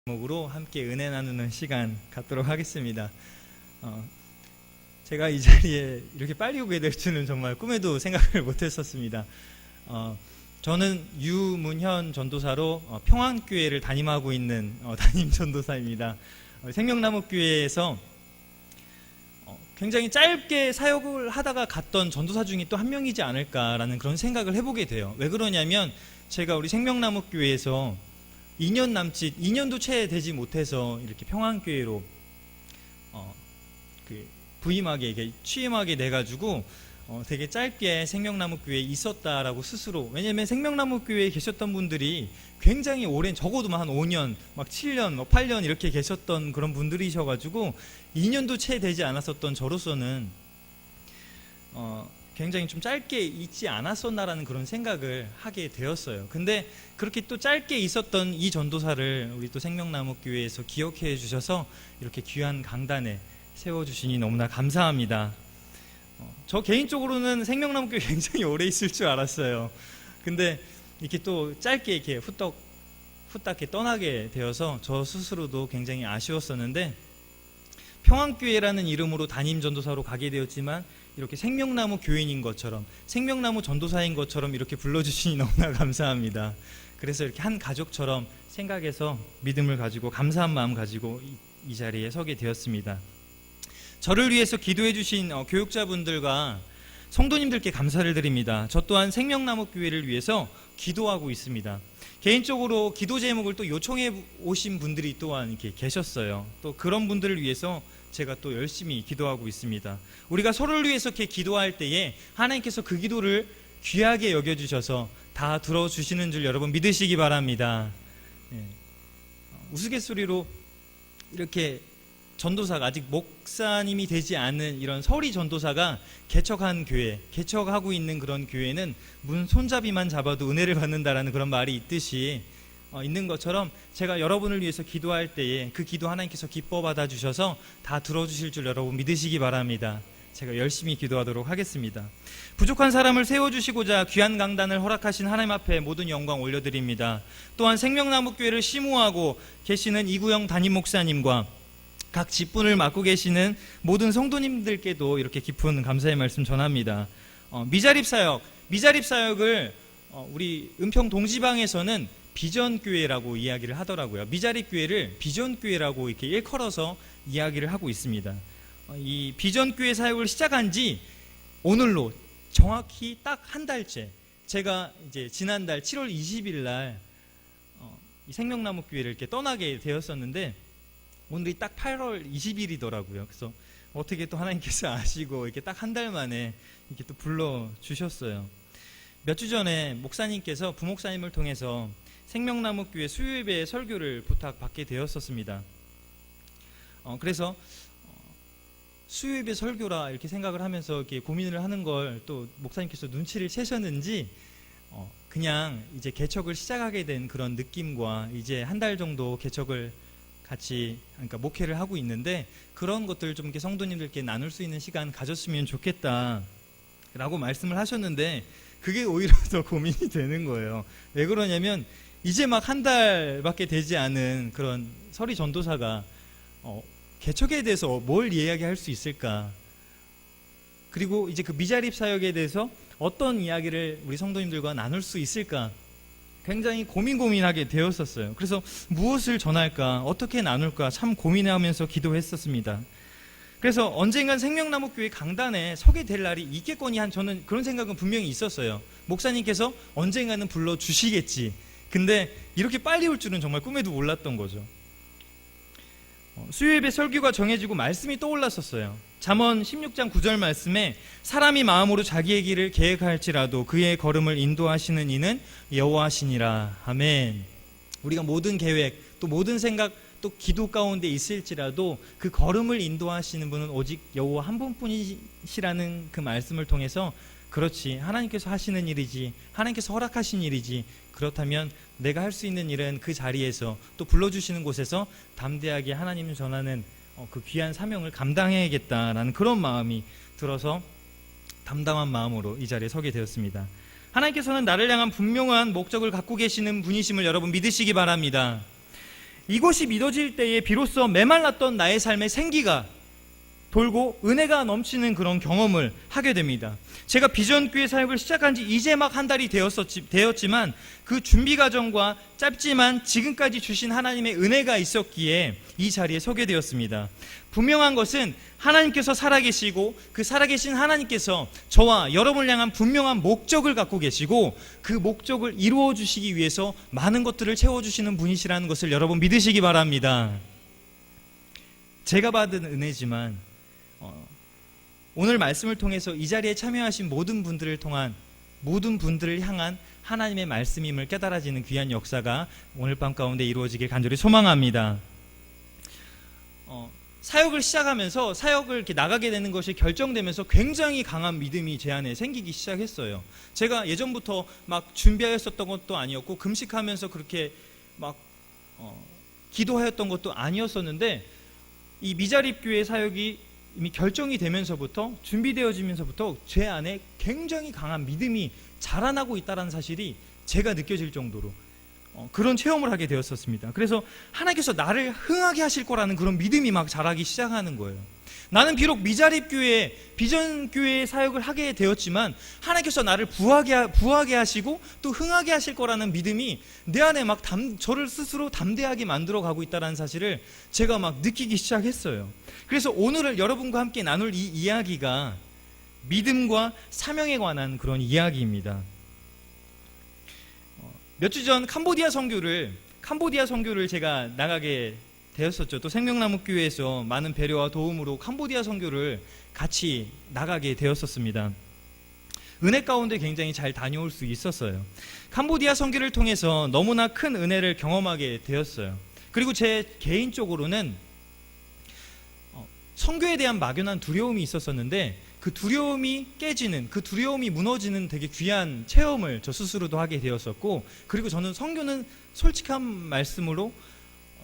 제목으로 함께 은혜 나누는 시간 갖도록 하겠습니다. 제가 이 자리에 이렇게 빨리 오게 될 줄은 정말 꿈에도 생각을 못했었습니다. 저는 유문현 전도사로 평안교회를 담임하고 있는 담임 전도사입니다. 생명나무교회에서 굉장히 짧게 사역을 하다가 갔던 전도사 중에 또 한 명이지 않을까라는 그런 생각을 해보게 돼요. 왜 그러냐면 제가 우리 생명나무교회에서 2년 남짓, 2년도 채 되지 못해서 이렇게 평안교회로 부임하게, 취임하게 돼가지고 되게 짧게 생명나무교회에 있었다라고 스스로, 왜냐면 생명나무교회에 계셨던 분들이 굉장히 오랜, 적어도 한 5년, 막 7년, 8년 이렇게 계셨던 그런 분들이셔가지고 2년도 채 되지 않았었던 저로서는 굉장히 좀 짧게 있지 않았었나라는 그런 생각을 하게 되었어요. 근데 그렇게 또 짧게 있었던 이 전도사를 우리 또 생명나무교회에서 기억해 주셔서 이렇게 귀한 강단에 세워주시니 너무나 감사합니다. 저 개인적으로는 생명나무교회 굉장히 오래 있을 줄 알았어요. 근데 이렇게 또 짧게 이렇게 후딱 이렇게 떠나게 되어서 저 스스로도 굉장히 아쉬웠었는데, 평안교회라는 이름으로 담임 전도사로 가게 되었지만 이렇게 생명나무 교인인 것처럼, 생명나무 전도사인 것처럼 이렇게 불러주시니 너무나 감사합니다. 그래서 이렇게 한 가족처럼 생각해서 믿음을 가지고 감사한 마음 가지고 이 자리에 서게 되었습니다. 저를 위해서 기도해 주신 교육자분들과 성도님들께 감사를 드립니다. 저 또한 생명나무 교회를 위해서 기도하고 있습니다. 개인적으로 기도 제목을 또 요청해 오신 분들이 또한 이렇게 계셨어요. 또 그런 분들을 위해서 제가 또 열심히 기도하고 있습니다. 우리가 서로를 위해서 이렇게 기도할 때에 하나님께서 그 기도를 귀하게 여겨주셔서 다 들어주시는 줄 여러분 믿으시기 바랍니다. 우스갯소리로 이렇게 전도사가, 아직 목사님이 되지 않은 이런 서리 전도사가 개척한 교회, 개척하고 있는 그런 교회는 문 손잡이만 잡아도 은혜를 받는다라는 그런 말이 있듯이 있는 것처럼, 제가 여러분을 위해서 기도할 때에 그 기도 하나님께서 기뻐 받아주셔서 다 들어주실 줄 여러분 믿으시기 바랍니다. 제가 열심히 기도하도록 하겠습니다. 부족한 사람을 세워주시고자 귀한 강단을 허락하신 하나님 앞에 모든 영광 올려드립니다. 또한 생명나무교회를 심호하고 계시는 이구영 담임 목사님과 각 직분을 맡고 계시는 모든 성도님들께도 이렇게 깊은 감사의 말씀 전합니다. 미자립 사역을 우리 은평 동지방에서는 비전교회라고 이야기를 하더라고요. 미자립 교회를 비전교회라고 이렇게 일컬어서 이야기를 하고 있습니다. 이 비전교회 사역을 시작한 지 오늘로 정확히 딱 한 달째, 제가 이제 지난달 7월 20일 날 생명나무 교회를 이렇게 떠나게 되었었는데, 오늘이 딱 8월 20일이더라고요. 그래서 어떻게 또 하나님께서 아시고 이렇게 딱 한 달 만에 이렇게 또 불러주셨어요. 몇 주 전에 목사님께서 부목사님을 통해서 생명나무교회 수요예배 설교를 부탁받게 되었었습니다. 그래서 수요예배 설교라 이렇게 생각을 하면서 이렇게 고민을 하는 걸 또 목사님께서 눈치를 채셨는지 그냥 이제 개척을 시작하게 된 그런 느낌과, 이제 한 달 정도 개척을 같이, 그러니까 목회를 하고 있는데 그런 것들을 좀 이렇게 성도님들께 나눌 수 있는 시간 가졌으면 좋겠다 라고 말씀을 하셨는데, 그게 오히려 더 고민이 되는 거예요. 왜 그러냐면 이제 막 한 달밖에 되지 않은 그런 서리 전도사가 개척에 대해서 뭘 이야기할 수 있을까, 그리고 이제 그 미자립 사역에 대해서 어떤 이야기를 우리 성도님들과 나눌 수 있을까, 굉장히 고민하게 되었었어요. 그래서 무엇을 전할까, 어떻게 나눌까 참 고민하면서 기도했었습니다. 그래서 언젠간 생명나무교회 강단에 서게 될 날이 있겠거니 한, 저는 그런 생각은 분명히 있었어요. 목사님께서 언젠가는 불러주시겠지. 근데 이렇게 빨리 올 줄은 정말 꿈에도 몰랐던 거죠. 수요예배 설교가 정해지고 말씀이 떠올랐었어요. 잠언 16장 9절 말씀에 사람이 마음으로 자기의 길을 계획할지라도 그의 걸음을 인도하시는 이는 여호와시니라. 아멘. 우리가 모든 계획, 또 모든 생각, 또 기도 가운데 있을지라도 그 걸음을 인도하시는 분은 오직 여호와 한 분뿐이시라는 그 말씀을 통해서, 그렇지, 하나님께서 하시는 일이지, 하나님께서 허락하신 일이지, 그렇다면 내가 할 수 있는 일은 그 자리에서, 또 불러주시는 곳에서 담대하게 하나님을 전하는 그 귀한 사명을 감당해야겠다라는 그런 마음이 들어서 담담한 마음으로 이 자리에 서게 되었습니다. 하나님께서는 나를 향한 분명한 목적을 갖고 계시는 분이심을 여러분 믿으시기 바랍니다. 이것이 믿어질 때에 비로소 메말랐던 나의 삶의 생기가 돌고 은혜가 넘치는 그런 경험을 하게 됩니다. 제가 비전교회 사역을 시작한 지 이제 막 한 달이 되었지만 그 준비 과정과 짧지만 지금까지 주신 하나님의 은혜가 있었기에 이 자리에 서게 되었습니다. 분명한 것은 하나님께서 살아계시고 그 살아계신 하나님께서 저와 여러분을 향한 분명한 목적을 갖고 계시고 그 목적을 이루어 주시기 위해서 많은 것들을 채워주시는 분이시라는 것을 여러분 믿으시기 바랍니다. 제가 받은 은혜지만 오늘 말씀을 통해서 이 자리에 참여하신 모든 분들을 향한 하나님의 말씀임을 깨달아지는 귀한 역사가 오늘 밤 가운데 이루어지길 간절히 소망합니다. 사역을 시작하면서 사역을 이렇게 나가게 되는 것이 결정되면서 굉장히 강한 믿음이 제 안에 생기기 시작했어요. 제가 예전부터 막 준비하였었던 것도 아니었고 금식하면서 그렇게 막 기도하였던 것도 아니었었는데 이 미자립교회 사역이 이미 결정이 되면서부터 준비되어지면서부터 제 안에 굉장히 강한 믿음이 자라나고 있다는 사실이 제가 느껴질 정도로 그런 체험을 하게 되었었습니다. 그래서 하나님께서 나를 흥하게 하실 거라는 그런 믿음이 막 자라기 시작하는 거예요. 나는 비록 미자립교회, 비전교회 사역을 하게 되었지만 하나님께서 나를 부하게 하시고 또 흥하게 하실 거라는 믿음이 내 안에 막 저를 스스로 담대하게 만들어 가고 있다는 사실을 제가 막 느끼기 시작했어요. 그래서 오늘 여러분과 함께 나눌 이 이야기가 믿음과 사명에 관한 그런 이야기입니다. 몇 주 전 캄보디아 선교를 제가 나가게 되었었죠. 또 생명나무교회에서 많은 배려와 도움으로 캄보디아 선교를 같이 나가게 되었었습니다. 은혜 가운데 굉장히 잘 다녀올 수 있었어요. 캄보디아 선교를 통해서 너무나 큰 은혜를 경험하게 되었어요. 그리고 제 개인적으로는 선교에 대한 막연한 두려움이 있었었는데 그 두려움이 깨지는, 그 두려움이 무너지는 되게 귀한 체험을 저 스스로도 하게 되었었고, 그리고 저는 선교는 솔직한 말씀으로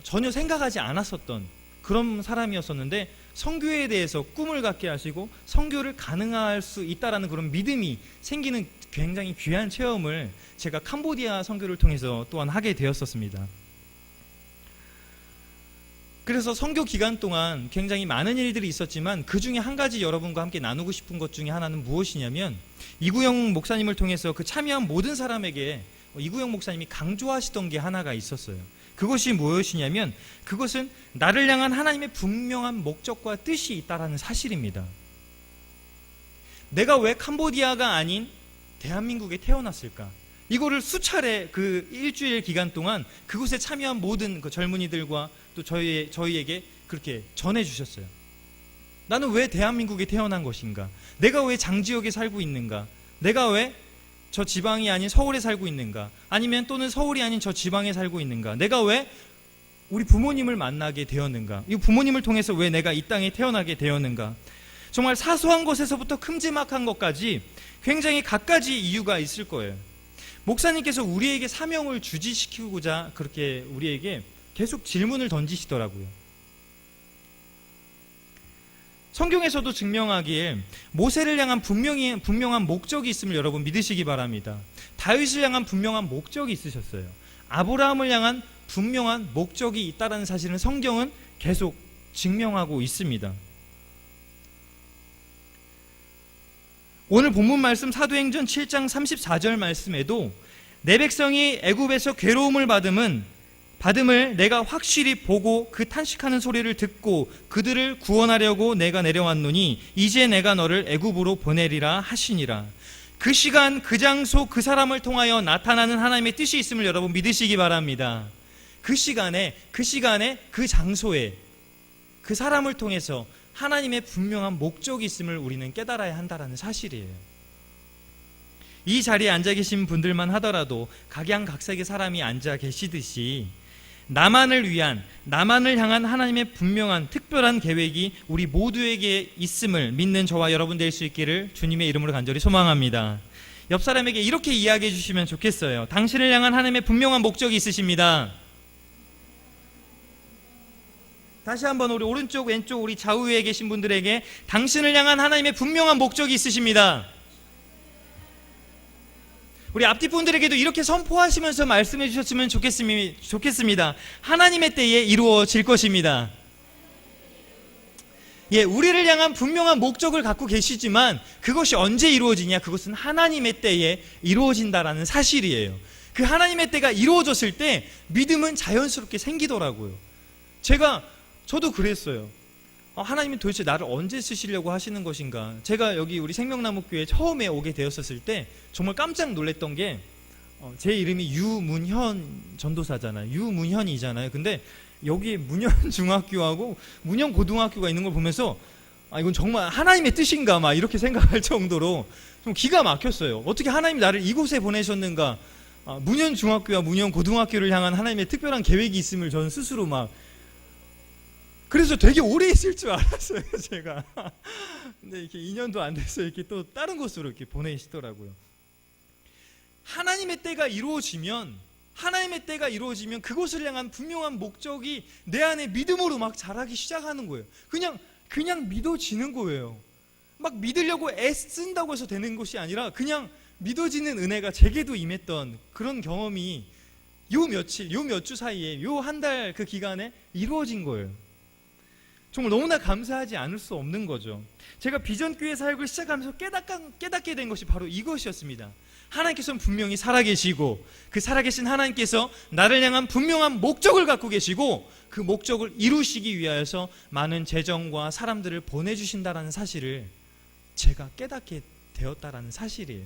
전혀 생각하지 않았었던 그런 사람이었었는데 선교에 대해서 꿈을 갖게 하시고 선교를 가능할 수 있다라는 그런 믿음이 생기는 굉장히 귀한 체험을 제가 캄보디아 선교를 통해서 또한 하게 되었었습니다. 그래서 선교 기간 동안 굉장히 많은 일들이 있었지만 그 중에 한 가지 여러분과 함께 나누고 싶은 것 중에 하나는 무엇이냐면, 이구영 목사님을 통해서 그 참여한 모든 사람에게 이구영 목사님이 강조하시던 게 하나가 있었어요. 그것이 무엇이냐면, 그것은 나를 향한 하나님의 분명한 목적과 뜻이 있다라는 사실입니다. 내가 왜 캄보디아가 아닌 대한민국에 태어났을까? 이거를 수차례 그 일주일 기간 동안 그곳에 참여한 모든 그 젊은이들과 또 저희에게 그렇게 전해주셨어요. 나는 왜 대한민국에 태어난 것인가? 내가 왜 장지역에 살고 있는가? 내가 왜 저 지방이 아닌 서울에 살고 있는가? 아니면 또는 서울이 아닌 저 지방에 살고 있는가? 내가 왜 우리 부모님을 만나게 되었는가? 이 부모님을 통해서 왜 내가 이 땅에 태어나게 되었는가? 정말 사소한 것에서부터 큼지막한 것까지 굉장히 갖가지 이유가 있을 거예요. 목사님께서 우리에게 사명을 주지시키고자 그렇게 우리에게 계속 질문을 던지시더라고요. 성경에서도 증명하기에 모세를 향한 분명한 목적이 있음을 여러분 믿으시기 바랍니다. 다윗을 향한 분명한 목적이 있으셨어요. 아브라함을 향한 분명한 목적이 있다는 사실은 성경은 계속 증명하고 있습니다. 오늘 본문 말씀 사도행전 7장 34절 말씀에도 내 백성이 애굽에서 괴로움을 받음을 내가 확실히 보고 그 탄식하는 소리를 듣고 그들을 구원하려고 내가 내려왔노니 이제 내가 너를 애굽으로 보내리라 하시니라. 그 시간 그 장소 그 사람을 통하여 나타나는 하나님의 뜻이 있음을 여러분 믿으시기 바랍니다. 그 시간에 그 장소에 그 사람을 통해서 하나님의 분명한 목적이 있음을 우리는 깨달아야 한다는 사실이에요. 이 자리에 앉아 계신 분들만 하더라도 각양각색의 사람이 앉아 계시듯이 나만을 향한 하나님의 분명한 특별한 계획이 우리 모두에게 있음을 믿는 저와 여러분 될 수 있기를 주님의 이름으로 간절히 소망합니다. 옆 사람에게 이렇게 이야기해 주시면 좋겠어요. 당신을 향한 하나님의 분명한 목적이 있으십니다. 다시 한번 우리 오른쪽 왼쪽 우리 좌우에 계신 분들에게 당신을 향한 하나님의 분명한 목적이 있으십니다. 우리 앞뒤 분들에게도 이렇게 선포하시면서 말씀해 주셨으면 좋겠습니다. 하나님의 때에 이루어질 것입니다. 예, 우리를 향한 분명한 목적을 갖고 계시지만 그것이 언제 이루어지냐? 그것은 하나님의 때에 이루어진다라는 사실이에요. 그 하나님의 때가 이루어졌을 때 믿음은 자연스럽게 생기더라고요. 저도 그랬어요. 하나님이 도대체 나를 언제 쓰시려고 하시는 것인가? 제가 여기 우리 생명나무교회 처음에 오게 되었었을 때 정말 깜짝 놀랐던 게 제 이름이 유문현 전도사잖아요. 유문현이잖아요. 근데 여기에 문현중학교하고 문현고등학교가 있는 걸 보면서 이건 정말 하나님의 뜻인가 막 이렇게 생각할 정도로 좀 기가 막혔어요. 어떻게 하나님이 나를 이곳에 보내셨는가? 문현중학교와 문현고등학교를 향한 하나님의 특별한 계획이 있음을 저는 스스로 그래서 되게 오래 있을 줄 알았어요, 제가. 근데 이렇게 2년도 안 돼서 이렇게 또 다른 곳으로 이렇게 보내시더라고요. 하나님의 때가 이루어지면 그곳을 향한 분명한 목적이 내 안에 믿음으로 막 자라기 시작하는 거예요. 그냥 믿어지는 거예요. 막 믿으려고 애쓴다고 해서 되는 것이 아니라 그냥 믿어지는 은혜가 제게도 임했던 그런 경험이 요 몇 주 사이에 요 한 달 그 기간에 이루어진 거예요. 정말 너무나 감사하지 않을 수 없는 거죠. 제가 비전교회 사역을 시작하면서 깨닫게 된 것이 바로 이것이었습니다. 하나님께서는 분명히 살아계시고 그 살아계신 하나님께서 나를 향한 분명한 목적을 갖고 계시고 그 목적을 이루시기 위하여서 많은 재정과 사람들을 보내주신다는 사실을 제가 깨닫게 되었다라는 사실이에요.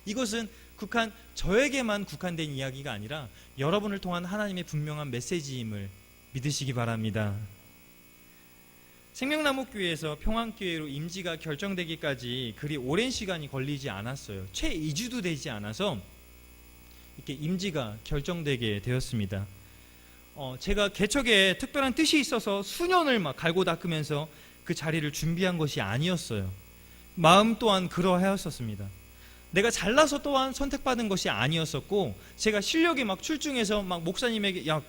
이것은 저에게만 국한된 이야기가 아니라 여러분을 통한 하나님의 분명한 메시지임을 믿으시기 바랍니다. 생명나무교회에서 평안교회로 임지가 결정되기까지 그리 오랜 시간이 걸리지 않았어요. 채 2주도 되지 않아서 이렇게 임지가 결정되게 되었습니다. 제가 개척에 특별한 뜻이 있어서 수년을 갈고 닦으면서 그 자리를 준비한 것이 아니었어요. 마음 또한 그러하였었습니다. 내가 잘나서 또한 선택받은 것이 아니었었고 제가 실력이 출중해서 목사님에게 야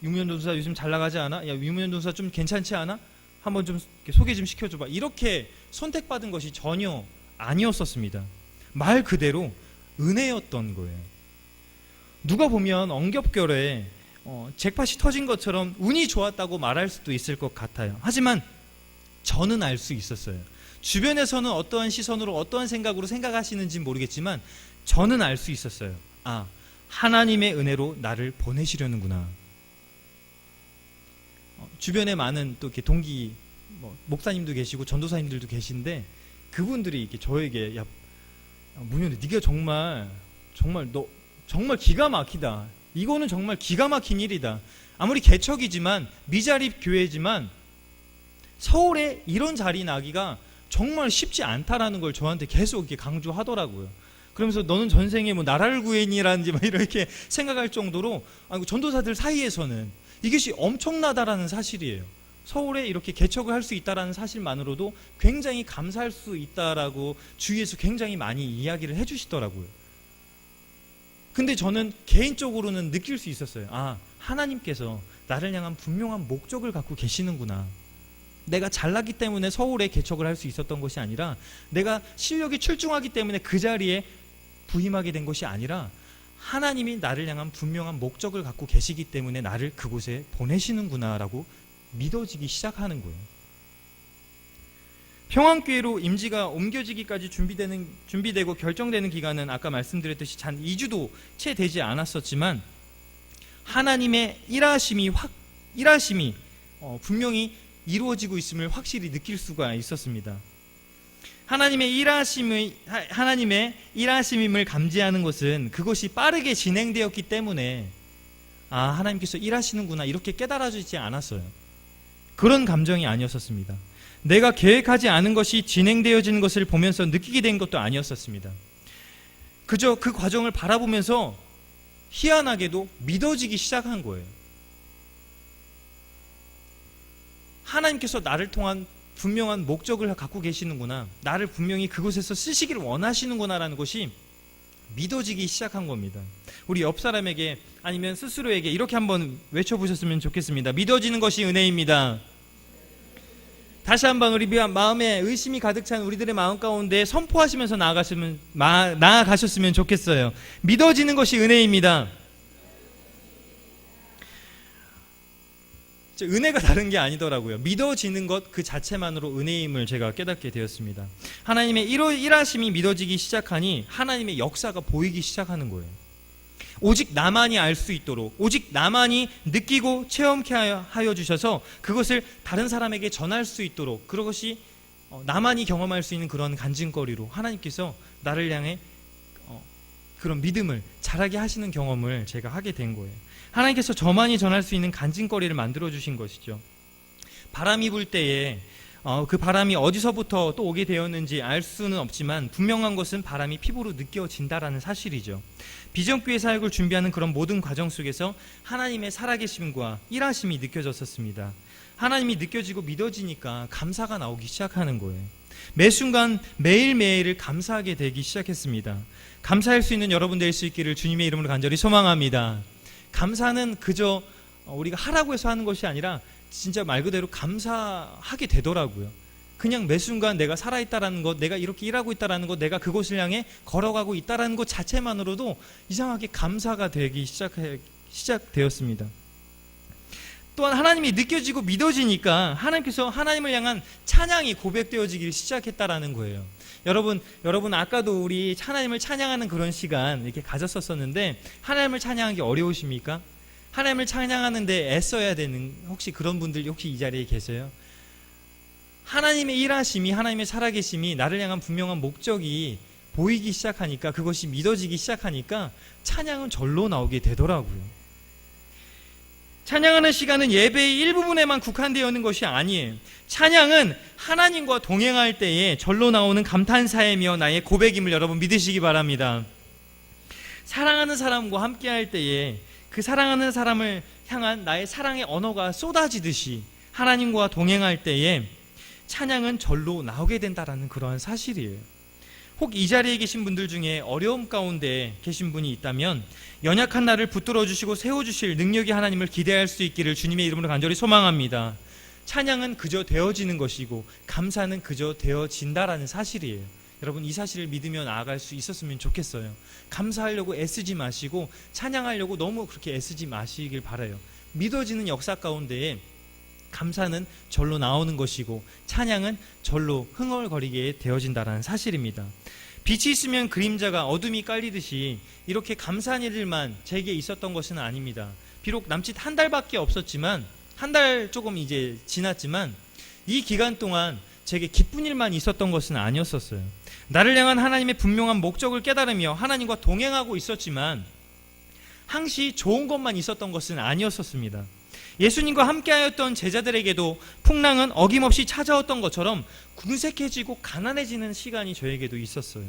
유무현 전도사 요즘 잘 나가지 않아? 야 유무현 전도사 좀 괜찮지 않아? 한번 좀 소개 좀 시켜줘봐. 이렇게 선택받은 것이 전혀 아니었었습니다. 말 그대로 은혜였던 거예요. 누가 보면 엉겹결에 잭팟이 터진 것처럼 운이 좋았다고 말할 수도 있을 것 같아요. 하지만 저는 알 수 있었어요. 주변에서는 어떠한 시선으로 어떠한 생각으로 생각하시는지 모르겠지만 저는 알 수 있었어요. 하나님의 은혜로 나를 보내시려는구나. 주변에 많은 또 이렇게 동기 목사님도 계시고 전도사님들도 계신데 그분들이 이렇게 저에게 야 문현이 네가 너 정말 기가 막히다. 이거는 정말 기가 막힌 일이다. 아무리 개척이지만 미자립 교회지만 서울에 이런 자리 나기가 정말 쉽지 않다라는 걸 저한테 계속 이렇게 강조하더라고요. 그러면서 너는 전생에 나라를 구했니라든지 이렇게 생각할 정도로 전도사들 사이에서는 이것이 엄청나다라는 사실이에요. 서울에 이렇게 개척을 할 수 있다라는 사실만으로도 굉장히 감사할 수 있다라고 주위에서 굉장히 많이 이야기를 해주시더라고요. 근데 저는 개인적으로는 느낄 수 있었어요. 하나님께서 나를 향한 분명한 목적을 갖고 계시는구나. 내가 잘났기 때문에 서울에 개척을 할 수 있었던 것이 아니라 내가 실력이 출중하기 때문에 그 자리에 부임하게 된 것이 아니라 하나님이 나를 향한 분명한 목적을 갖고 계시기 때문에 나를 그곳에 보내시는구나라고 믿어지기 시작하는 거예요. 평안교회로 임지가 옮겨지기까지 준비되고 결정되는 기간은 아까 말씀드렸듯이 단 2주도 채 되지 않았었지만 하나님의 일하심이 분명히 이루어지고 있음을 확실히 느낄 수가 있었습니다. 하나님의 일하심임을 감지하는 것은 그것이 빠르게 진행되었기 때문에 하나님께서 일하시는구나 이렇게 깨달아지지 않았어요. 그런 감정이 아니었었습니다. 내가 계획하지 않은 것이 진행되어지는 것을 보면서 느끼게 된 것도 아니었었습니다. 그저 그 과정을 바라보면서 희한하게도 믿어지기 시작한 거예요. 하나님께서 나를 통한 분명한 목적을 갖고 계시는구나. 나를 분명히 그곳에서 쓰시기를 원하시는구나라는 것이 믿어지기 시작한 겁니다. 우리 옆 사람에게 아니면 스스로에게 이렇게 한번 외쳐보셨으면 좋겠습니다. 믿어지는 것이 은혜입니다. 다시 한번 우리 마음에 의심이 가득 찬 우리들의 마음 가운데 선포하시면서 나아가셨으면 좋겠어요. 믿어지는 것이 은혜입니다. 은혜가 다른 게 아니더라고요. 믿어지는 것 그 자체만으로 은혜임을 제가 깨닫게 되었습니다. 하나님의 일하심이 믿어지기 시작하니 하나님의 역사가 보이기 시작하는 거예요. 오직 나만이 알 수 있도록, 오직 나만이 느끼고 체험케 하여 주셔서 그것을 다른 사람에게 전할 수 있도록, 그것이 나만이 경험할 수 있는 그런 간증거리로 하나님께서 나를 향해 그런 믿음을 자라게 하시는 경험을 제가 하게 된 거예요. 하나님께서 저만이 전할 수 있는 간증거리를 만들어 주신 것이죠. 바람이 불 때에 그 바람이 어디서부터 또 오게 되었는지 알 수는 없지만 분명한 것은 바람이 피부로 느껴진다라는 사실이죠. 비전교회 사역을 준비하는 그런 모든 과정 속에서 하나님의 살아계심과 일하심이 느껴졌었습니다. 하나님이 느껴지고 믿어지니까 감사가 나오기 시작하는 거예요. 매 순간 매일매일을 감사하게 되기 시작했습니다. 감사할 수 있는 여러분 될 수 있기를 주님의 이름으로 간절히 소망합니다. 감사는 그저 우리가 하라고 해서 하는 것이 아니라 진짜 말 그대로 감사하게 되더라고요. 그냥 매 순간 내가 살아있다라는 것, 내가 이렇게 일하고 있다라는 것, 내가 그곳을 향해 걸어가고 있다라는 것 자체만으로도 이상하게 감사가 되기 시작되었습니다. 또한 하나님이 느껴지고 믿어지니까 하나님께서 하나님을 향한 찬양이 고백되어지기 시작했다라는 거예요. 여러분 아까도 우리 하나님을 찬양하는 그런 시간 이렇게 가졌었는데 하나님을 찬양하기 어려우십니까? 하나님을 찬양하는데 애써야 되는 혹시 그런 분들 혹시 이 자리에 계세요? 하나님의 일하심이, 하나님의 살아계심이 나를 향한 분명한 목적이 보이기 시작하니까, 그것이 믿어지기 시작하니까 찬양은 절로 나오게 되더라고요. 찬양하는 시간은 예배의 일부분에만 국한되어 있는 것이 아니에요. 찬양은 하나님과 동행할 때에 절로 나오는 감탄사이며 나의 고백임을 여러분 믿으시기 바랍니다. 사랑하는 사람과 함께할 때에 그 사랑하는 사람을 향한 나의 사랑의 언어가 쏟아지듯이 하나님과 동행할 때에 찬양은 절로 나오게 된다라는 그러한 사실이에요. 혹 이 자리에 계신 분들 중에 어려움 가운데 계신 분이 있다면 연약한 나를 붙들어 주시고 세워주실 능력이 하나님을 기대할 수 있기를 주님의 이름으로 간절히 소망합니다. 찬양은 그저 되어지는 것이고 감사는 그저 되어진다라는 사실이에요. 여러분 이 사실을 믿으며 나아갈 수 있었으면 좋겠어요. 감사하려고 애쓰지 마시고 찬양하려고 너무 그렇게 애쓰지 마시길 바라요. 믿어지는 역사 가운데에 감사는 절로 나오는 것이고 찬양은 절로 흥얼거리게 되어진다는 사실입니다. 빛이 있으면 그림자가 어둠이 깔리듯이 이렇게 감사한 일들만 제게 있었던 것은 아닙니다. 비록 남짓 한 달밖에 없었지만, 한 달 조금 이제 지났지만 이 기간 동안 제게 기쁜 일만 있었던 것은 아니었었어요. 나를 향한 하나님의 분명한 목적을 깨달으며 하나님과 동행하고 있었지만 항시 좋은 것만 있었던 것은 아니었었습니다. 예수님과 함께하였던 제자들에게도 풍랑은 어김없이 찾아왔던 것처럼 궁색해지고 가난해지는 시간이 저에게도 있었어요.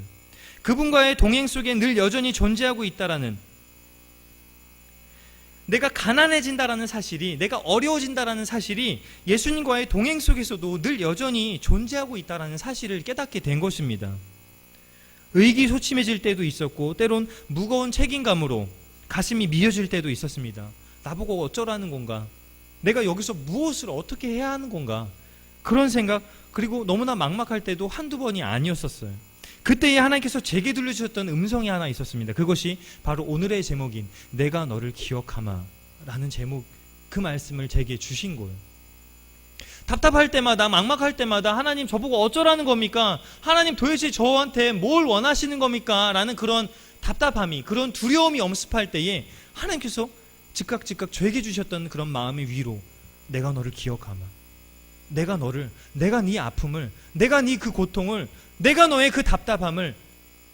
그분과의 동행 속에 늘 여전히 존재하고 있다라는, 내가 가난해진다라는 사실이, 내가 어려워진다라는 사실이 예수님과의 동행 속에서도 늘 여전히 존재하고 있다라는 사실을 깨닫게 된 것입니다. 의기소침해질 때도 있었고 때론 무거운 책임감으로 가슴이 미어질 때도 있었습니다. 나보고 어쩌라는 건가? 내가 여기서 무엇을 어떻게 해야 하는 건가? 그런 생각, 그리고 너무나 막막할 때도 한두 번이 아니었었어요. 그때에 하나님께서 제게 들려주셨던 음성이 하나 있었습니다. 그것이 바로 오늘의 제목인 내가 너를 기억하마 라는 제목, 그 말씀을 제게 주신 거예요. 답답할 때마다, 막막할 때마다 하나님 저보고 어쩌라는 겁니까? 하나님 도대체 저한테 뭘 원하시는 겁니까? 라는 그런 답답함이, 그런 두려움이 엄습할 때에 하나님께서 즉각 저에게 주셨던 그런 마음의 위로, 내가 너를 기억하마, 내가 네 아픔을, 내가 네 그 고통을, 내가 너의 그 답답함을,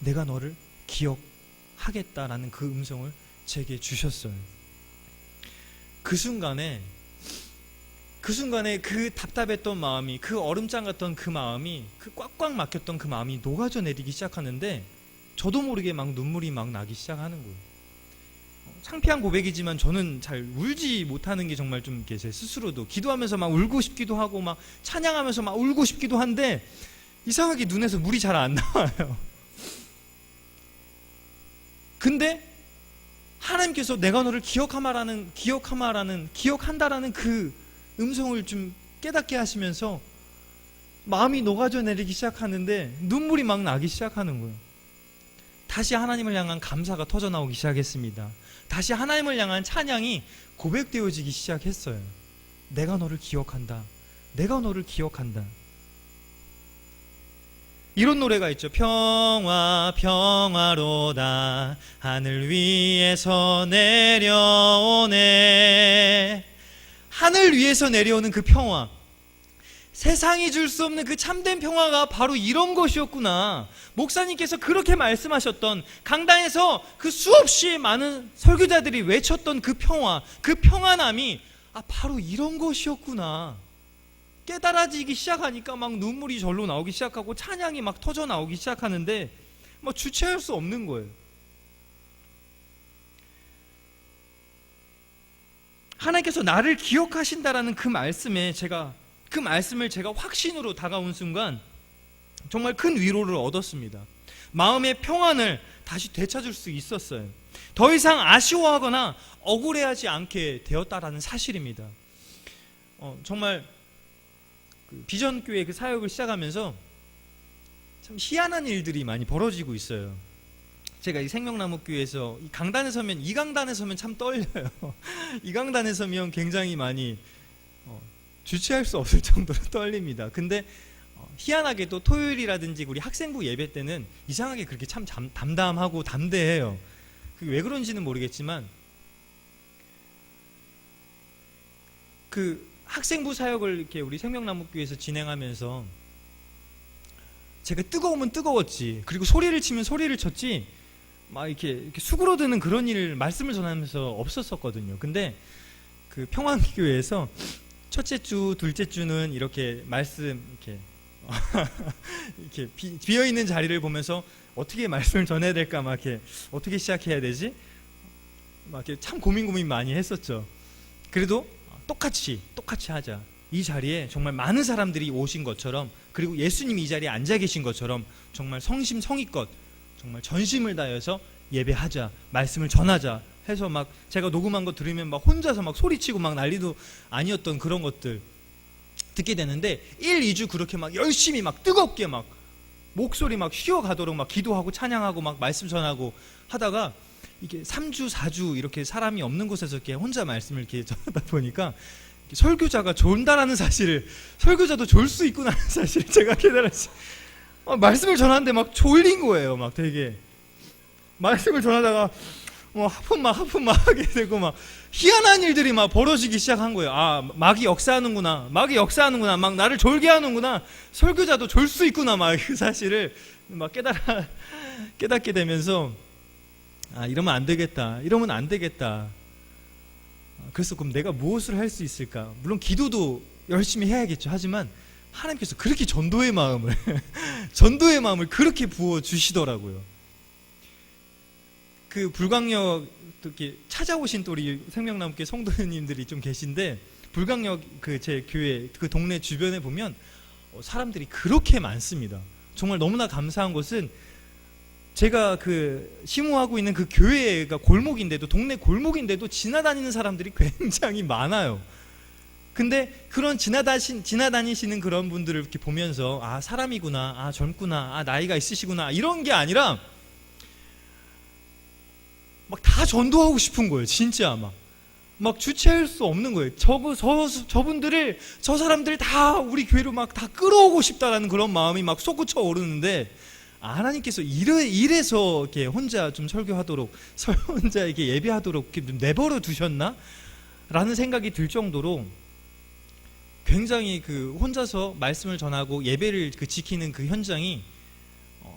내가 너를 기억하겠다라는 그 음성을 제게 주셨어요. 그 순간에 그 답답했던 마음이, 그 얼음장 같던 그 마음이, 그 꽉꽉 막혔던 그 마음이 녹아져 내리기 시작하는데 저도 모르게 막 눈물이 막 나기 시작하는 거예요. 창피한 고백이지만 저는 잘 울지 못하는 게 정말 좀 제 스스로도 기도하면서 막 울고 싶기도 하고 막 찬양하면서 막 울고 싶기도 한데 이상하게 눈에서 물이 잘 안 나와요. 근데 하나님께서 내가 너를 기억한다라는 그 음성을 좀 깨닫게 하시면서 마음이 녹아져 내리기 시작하는데 눈물이 막 나기 시작하는 거예요. 다시 하나님을 향한 감사가 터져 나오기 시작했습니다. 다시 하나님을 향한 찬양이 고백되어지기 시작했어요. 내가 너를 기억한다. 내가 너를 기억한다. 이런 노래가 있죠. 평화 평화로다 하늘 위에서 내려오네. 하늘 위에서 내려오는 그 평화, 세상이 줄 수 없는 그 참된 평화가 바로 이런 것이었구나. 목사님께서 그렇게 말씀하셨던, 강단에서 그 수없이 많은 설교자들이 외쳤던 그 평화, 그 평안함이 바로 이런 것이었구나. 깨달아지기 시작하니까 막 눈물이 절로 나오기 시작하고 찬양이 막 터져 나오기 시작하는데 주체할 수 없는 거예요. 하나님께서 나를 기억하신다라는 그 말씀을 제가 확신으로 다가온 순간 정말 큰 위로를 얻었습니다. 마음의 평안을 다시 되찾을 수 있었어요. 더 이상 아쉬워하거나 억울해하지 않게 되었다라는 사실입니다. 정말 비전교회 그 사역을 시작하면서 참 희한한 일들이 많이 벌어지고 있어요. 제가 이 생명나무교회에서 이 강단에 서면, 이 강단에 서면 참 떨려요. 이 강단에 서면 굉장히 많이 주체할 수 없을 정도로 떨립니다. 근데 희한하게도 토요일이라든지 우리 학생부 예배 때는 이상하게 그렇게 참 담담하고 담대해요. 그게 왜 그런지는 모르겠지만 그 학생부 사역을 이렇게 우리 생명나무교회에서 진행하면서 제가 뜨거우면 뜨거웠지, 그리고 소리를 치면 소리를 쳤지, 막 이렇게 수그러드는 그런 일 말씀을 전하면서 없었었거든요. 근데 그 평안교회에서 첫째 주, 둘째 주는 이렇게 말씀 이렇게 비어 있는 자리를 보면서 어떻게 말씀을 전해야 될까, 막 이렇게 어떻게 시작해야 되지, 막 이렇게 참 고민 많이 했었죠. 그래도 똑같이 하자. 이 자리에 정말 많은 사람들이 오신 것처럼, 그리고 예수님이 이 자리에 앉아 계신 것처럼 정말 성심성의껏 정말 전심을 다해서 예배하자, 말씀을 전하자 해서 막 제가 녹음한 거 들으면 막 혼자서 막 소리치고 막 난리도 아니었던 그런 것들 듣게 되는데 1, 2주 그렇게 막 열심히 막 뜨겁게 막 목소리 막 쉬어가도록 막 기도하고 찬양하고 막 말씀 전하고 하다가 이게 3주, 4주 이렇게 사람이 없는 곳에서 이렇게 혼자 말씀을 이렇게 전하다 보니까 설교자가 졸다라는 사실을, 설교자도 졸 수 있구나 하는 사실을 제가 깨달았어요. 말씀을 전하는데 막 졸린 거예요. 막 되게 말씀을 전하다가 하품 막 하게 되고 막 희한한 일들이 막 벌어지기 시작한 거예요. 마귀 역사하는구나. 막 나를 졸게 하는구나. 설교자도 졸 수 있구나. 막 그 사실을 막 깨닫게 되면서 이러면 안 되겠다. 그래서 그럼 내가 무엇을 할 수 있을까? 물론 기도도 열심히 해야겠죠. 하지만 하나님께서 그렇게 전도의 마음을 그렇게 부어 주시더라고요. 그 불광역 이렇게 찾아오신 또 우리 생명나무교회 성도님들이 좀 계신데, 불광역 그 제 교회 그 동네 주변에 보면 사람들이 그렇게 많습니다. 정말 너무나 감사한 것은 제가 그 시무하고 있는 그 교회가 골목인데도, 동네 골목인데도 지나다니는 사람들이 굉장히 많아요. 근데 그런 지나다니시는 그런 분들을 이렇게 보면서 사람이구나, 젊구나, 나이가 있으시구나, 이런 게 아니라 막 다 전도하고 싶은 거예요. 진짜 막 주체할 수 없는 거예요. 저분들을, 저 사람들 다 우리 교회로 막 다 끌어오고 싶다라는 그런 마음이 막 솟구쳐 오르는데, 하나님께서 이래서 이렇게 혼자 좀 설교하도록, 혼자 이렇게 예배하도록 이렇게 내버려 두셨나? 라는 생각이 들 정도로 굉장히 그 혼자서 말씀을 전하고 예배를 지키는 그 현장이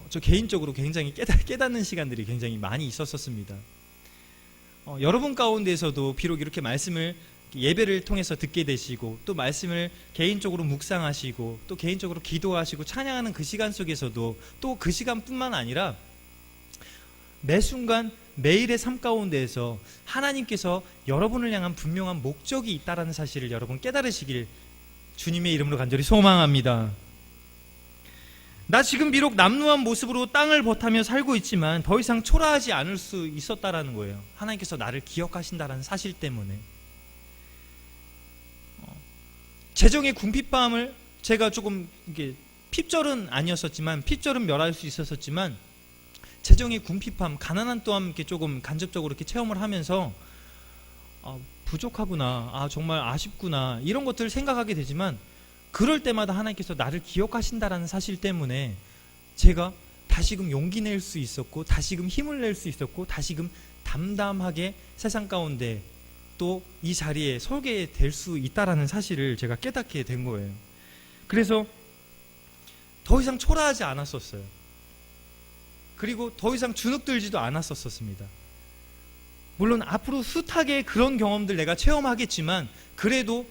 저 개인적으로 굉장히 깨닫는 시간들이 굉장히 많이 있었습니다. 여러분 가운데에서도 비록 이렇게 말씀을 예배를 통해서 듣게 되시고, 또 말씀을 개인적으로 묵상하시고, 또 개인적으로 기도하시고 찬양하는 그 시간 속에서도, 또 그 시간뿐만 아니라 매 순간 매일의 삶 가운데에서 하나님께서 여러분을 향한 분명한 목적이 있다는 사실을 여러분 깨달으시길 주님의 이름으로 간절히 소망합니다. 나 지금 비록 남루한 모습으로 땅을 버타며 살고 있지만 더 이상 초라하지 않을 수 있었다라는 거예요. 하나님께서 나를 기억하신다는 사실 때문에. 재정의 궁핍함을 제가 조금 이게 핍절은 아니었었지만, 핍절은 멸할 수 있었었지만, 재정의 궁핍함, 가난한 또한 이렇게 조금 간접적으로 이렇게 체험을 하면서 부족하구나, 정말 아쉽구나, 이런 것들을 생각하게 되지만, 그럴 때마다 하나님께서 나를 기억하신다라는 사실 때문에 제가 다시금 용기 낼 수 있었고, 다시금 힘을 낼 수 있었고, 다시금 담담하게 세상 가운데 또 이 자리에 서게 될 수 있다라는 사실을 제가 깨닫게 된 거예요. 그래서 더 이상 초라하지 않았었어요. 그리고 더 이상 주눅들지도 않았었습니다. 물론 앞으로 숱하게 그런 경험들 내가 체험하겠지만, 그래도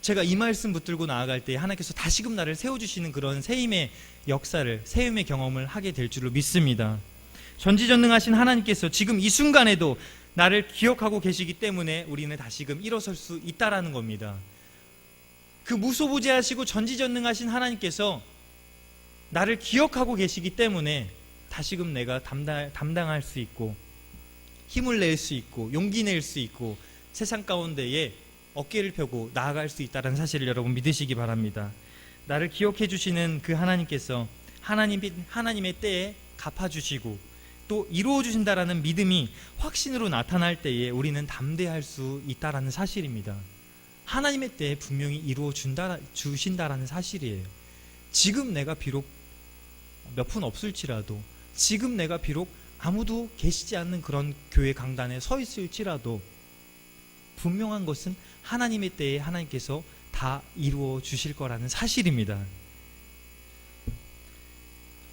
제가 이 말씀 붙들고 나아갈 때 하나님께서 다시금 나를 세워주시는 그런 새임의 역사를, 새임의 경험을 하게 될 줄로 믿습니다. 전지전능하신 하나님께서 지금 이 순간에도 나를 기억하고 계시기 때문에 우리는 다시금 일어설 수 있다라는 겁니다. 그 무소부재하시고 전지전능하신 하나님께서 나를 기억하고 계시기 때문에 다시금 내가 담당할 수 있고, 힘을 낼 수 있고, 용기 낼 수 있고, 세상 가운데에 어깨를 펴고 나아갈 수 있다는 사실을 여러분 믿으시기 바랍니다. 나를 기억해 주시는 그 하나님께서 하나님의 때에 갚아주시고 또 이루어 주신다라는 믿음이 확신으로 나타날 때에 우리는 담대할 수 있다라는 사실입니다. 하나님의 때에 분명히 이루어 주신다라는 사실이에요. 지금 내가 비록 몇 푼 없을지라도, 지금 내가 비록 아무도 계시지 않는 그런 교회 강단에 서 있을지라도, 분명한 것은 하나님의 때에 하나님께서 다 이루어 주실 거라는 사실입니다.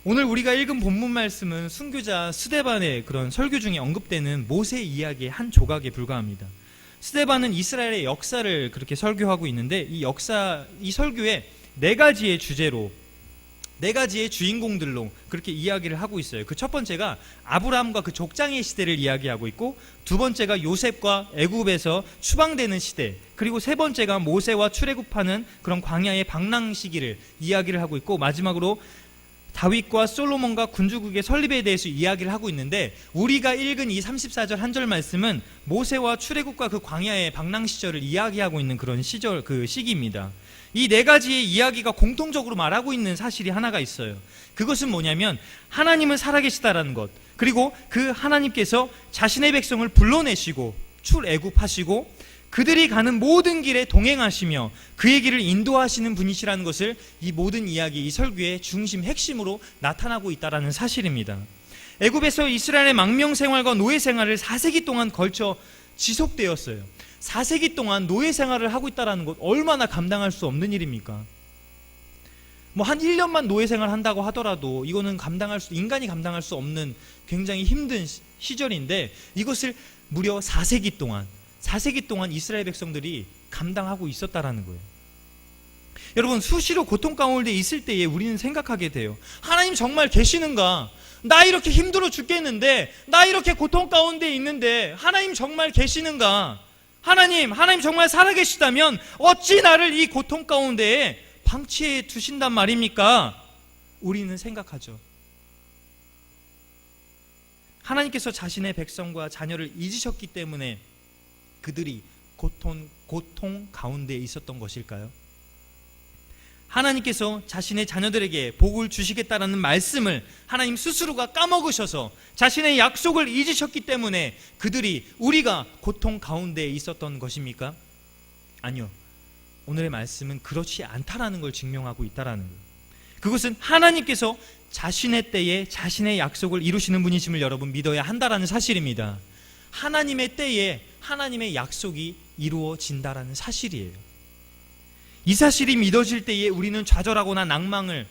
오늘 우리가 읽은 본문 말씀은 순교자 스데반의 그런 설교 중에 언급되는 모세 이야기의 한 조각에 불과합니다. 스데반은 이스라엘의 역사를 그렇게 설교하고 있는데, 이 설교에 네 가지의 주제로, 네 가지의 주인공들로 그렇게 이야기를 하고 있어요. 그 첫 번째가 아브라함과 그 족장의 시대를 이야기하고 있고, 두 번째가 요셉과 애굽에서 추방되는 시대, 그리고 세 번째가 모세와 출애굽하는 그런 광야의 방랑 시기를 이야기를 하고 있고, 마지막으로 다윗과 솔로몬과 군주국의 설립에 대해서 이야기를 하고 있는데, 우리가 읽은 이 34절 한 절 말씀은 모세와 출애굽과 그 광야의 방랑 시절을 이야기하고 있는 그런 시절, 그 시기입니다. 이 네 가지의 이야기가 공통적으로 말하고 있는 사실이 하나가 있어요. 그것은 뭐냐면 하나님은 살아계시다라는 것, 그리고 그 하나님께서 자신의 백성을 불러내시고 출애굽하시고 그들이 가는 모든 길에 동행하시며 그의 길을 인도하시는 분이시라는 것을 이 모든 이야기, 이 설교의 중심, 핵심으로 나타나고 있다는 사실입니다. 애굽에서 이스라엘의 망명 생활과 노예 생활을 4세기 동안 걸쳐 지속되었어요. 4세기 동안 노예 생활을 하고 있다는 것, 얼마나 감당할 수 없는 일입니까? 한 1년만 노예 생활 한다고 하더라도 이거는 인간이 감당할 수 없는 굉장히 힘든 시절인데, 이것을 무려 4세기 동안 이스라엘 백성들이 감당하고 있었다라는 거예요. 여러분, 수시로 고통 가운데 있을 때에 우리는 생각하게 돼요. 하나님 정말 계시는가? 나 이렇게 힘들어 죽겠는데, 나 이렇게 고통 가운데 있는데 하나님 정말 계시는가? 하나님 정말 살아계시다면 어찌 나를 이 고통 가운데에 방치해 두신단 말입니까? 우리는 생각하죠. 하나님께서 자신의 백성과 자녀를 잊으셨기 때문에 그들이 고통 가운데 있었던 것일까요? 하나님께서 자신의 자녀들에게 복을 주시겠다라는 말씀을 하나님 스스로가 까먹으셔서 자신의 약속을 잊으셨기 때문에 우리가 고통 가운데 있었던 것입니까? 아니요. 오늘의 말씀은 그렇지 않다라는 걸 증명하고 있다라는 거예요. 그것은 하나님께서 자신의 때에 자신의 약속을 이루시는 분이심을 여러분 믿어야 한다라는 사실입니다. 하나님의 때에 하나님의 약속이 이루어진다라는 사실이에요. 이 사실이 믿어질 때에 우리는 좌절하거나 낭망을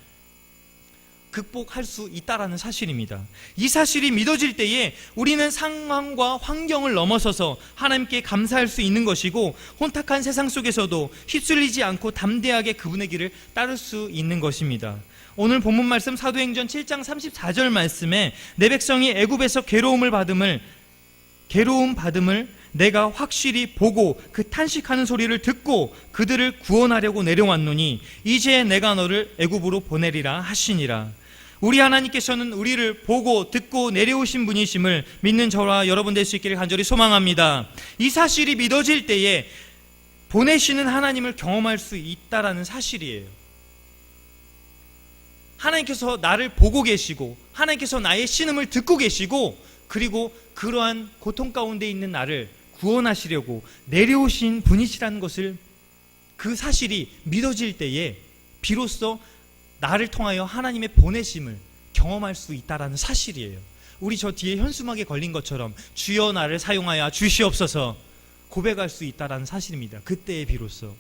극복할 수 있다라는 사실입니다. 이 사실이 믿어질 때에 우리는 상황과 환경을 넘어서서 하나님께 감사할 수 있는 것이고, 혼탁한 세상 속에서도 휩쓸리지 않고 담대하게 그분의 길을 따를 수 있는 것입니다. 오늘 본문 말씀 사도행전 7장 34절 말씀에 내 백성이 애굽에서 괴로움 받음을 내가 확실히 보고 그 탄식하는 소리를 듣고 그들을 구원하려고 내려왔노니 이제 내가 너를 애굽으로 보내리라 하시니라. 우리 하나님께서는 우리를 보고 듣고 내려오신 분이심을 믿는 저와 여러분 될 수 있기를 간절히 소망합니다. 이 사실이 믿어질 때에 보내시는 하나님을 경험할 수 있다라는 사실이에요. 하나님께서 나를 보고 계시고 하나님께서 나의 신음을 듣고 계시고 그리고 그러한 고통 가운데 있는 나를 구원하시려고 내려오신 분이시라는 것을, 그 사실이 믿어질 때에 비로소 나를 통하여 하나님의 보내심을 경험할 수 있다라는 사실이에요. 우리 저 뒤에 현수막에 걸린 것처럼 주여 나를 사용하여 주시옵소서 고백할 수 있다라는 사실입니다. 그때에 비로소.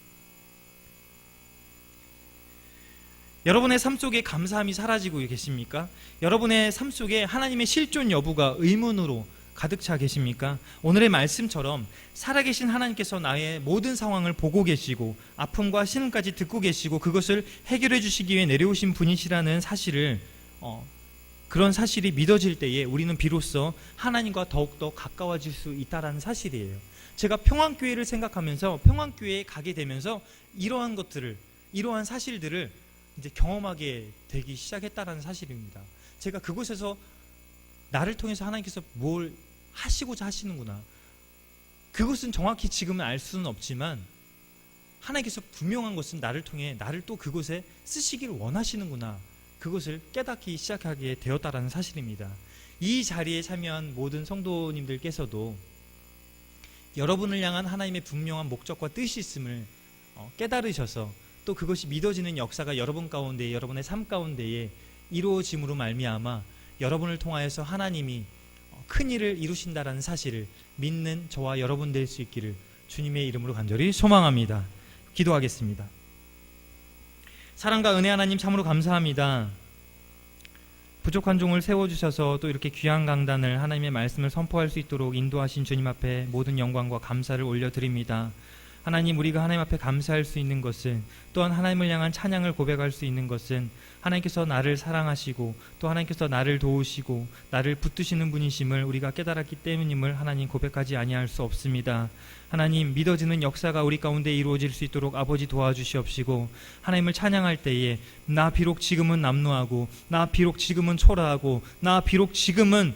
여러분의 삶 속에 감사함이 사라지고 계십니까? 여러분의 삶 속에 하나님의 실존 여부가 의문으로 가득 차 계십니까? 오늘의 말씀처럼 살아계신 하나님께서 나의 모든 상황을 보고 계시고 아픔과 신음까지 듣고 계시고 그것을 해결해 주시기 위해 내려오신 분이시라는 사실을, 그런 사실이 믿어질 때에 우리는 비로소 하나님과 더욱더 가까워질 수 있다는 사실이에요. 제가 평안교회를 생각하면서 평안교회에 가게 되면서 이러한 것들을, 이러한 사실들을 이제 경험하게 되기 시작했다는 사실입니다. 제가 그곳에서 나를 통해서 하나님께서 뭘 하시고자 하시는구나, 그것은 정확히 지금은 알 수는 없지만 하나님께서 분명한 것은 나를 통해 나를 또 그곳에 쓰시기를 원하시는구나, 그것을 깨닫기 시작하게 되었다라는 사실입니다. 이 자리에 참여한 모든 성도님들께서도 여러분을 향한 하나님의 분명한 목적과 뜻이 있음을 깨달으셔서 또 그것이 믿어지는 역사가 여러분 가운데, 여러분의 삶 가운데에 이루어짐으로 말미암아 여러분을 통하여서 하나님이 큰 일을 이루신다라는 사실을 믿는 저와 여러분 될 수 있기를 주님의 이름으로 간절히 소망합니다. 기도하겠습니다. 사랑과 은혜 하나님 참으로 감사합니다. 부족한 종을 세워주셔서 또 이렇게 귀한 강단을 하나님의 말씀을 선포할 수 있도록 인도하신 주님 앞에 모든 영광과 감사를 올려드립니다. 하나님, 우리가 하나님 앞에 감사할 수 있는 것은, 또한 하나님을 향한 찬양을 고백할 수 있는 것은 하나님께서 나를 사랑하시고 또 하나님께서 나를 도우시고 나를 붙드시는 분이심을 우리가 깨달았기 때문임을 하나님 고백하지 아니할 수 없습니다. 하나님, 믿어지는 역사가 우리 가운데 이루어질 수 있도록 아버지 도와주시옵시고, 하나님을 찬양할 때에 나 비록 지금은 남노하고 나 비록 지금은 초라하고 나 비록 지금은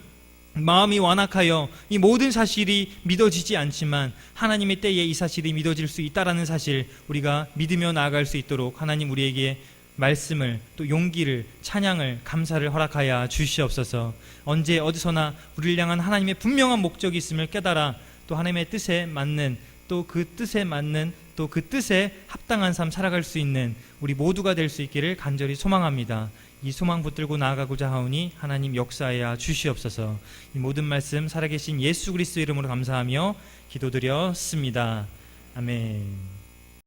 마음이 완악하여 이 모든 사실이 믿어지지 않지만 하나님의 때에 이 사실이 믿어질 수 있다라는 사실, 우리가 믿으며 나아갈 수 있도록 하나님 우리에게 말씀을, 또 용기를, 찬양을, 감사를 허락하여 주시옵소서. 언제 어디서나 우리를 향한 하나님의 분명한 목적이 있음을 깨달아 또 하나님의 뜻에 맞는, 또 그 뜻에 맞는, 또 그 뜻에 합당한 삶 살아갈 수 있는 우리 모두가 될 수 있기를 간절히 소망합니다. 이 소망 붙들고 나아가고자 하오니 하나님 역사하여 주시옵소서. 이 모든 말씀 살아계신 예수 그리스도 이름으로 감사하며 기도드렸습니다. 아멘.